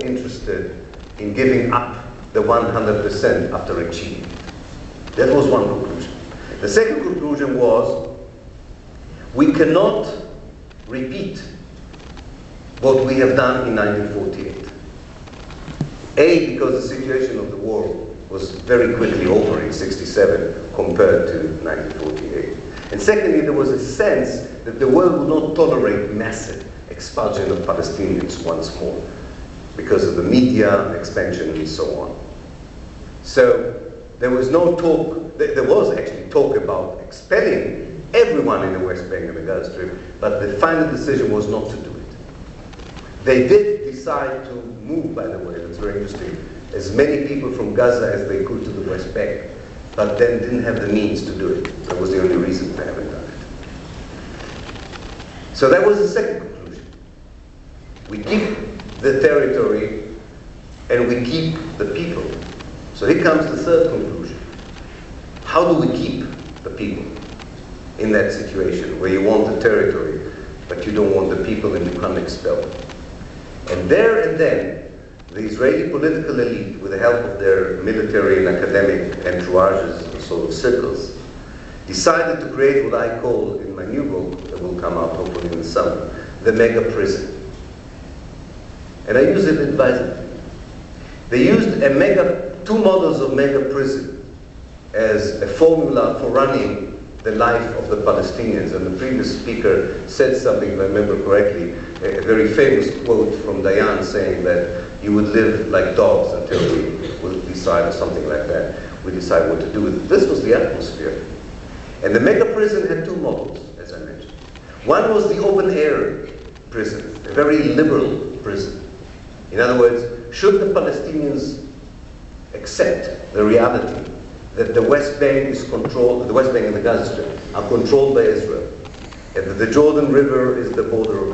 interested in giving up the 100% after achieving it. That was one conclusion. The second conclusion was, we cannot repeat what we have done in 1948. A, because the situation of the war was very quickly over in 1967 compared to 1948. And secondly, there was a sense that the world would not tolerate massive expulsion of Palestinians once more because of the media expansion and so on. So there was no talk, there was actually talk about expelling everyone in the West Bank and the Gaza Strip, but the final decision was not to do it. They did decide to move, by the way, that's very interesting, as many people from Gaza as they could to the West Bank, but then didn't have the means to do it. That was the only reason they haven't done it. So that was the second conclusion. We keep the territory and we keep the people. So here comes the third conclusion. How do we keep the people in that situation where you want the territory, but you don't want the people and you can't expel them? And there and then, the Israeli political elite, with the help of their military and academic entourages and sort of circles, decided to create what I call, in my new book, that will come out hopefully in the summer, the mega prison. And I use it advisedly. They used two models of mega prison as a formula for running the life of the Palestinians. And the previous speaker said something, if I remember correctly, a very famous quote from Dayan saying that you would live like dogs until we will decide, or something like that. We decide what to do with it. This was the atmosphere. And the mega prison had two models, as I mentioned. One was the open air prison, a very liberal prison. In other words, should the Palestinians accept the reality that the West Bank is controlled, the West Bank and the Gaza Strip are controlled by Israel, and that the Jordan River is the border of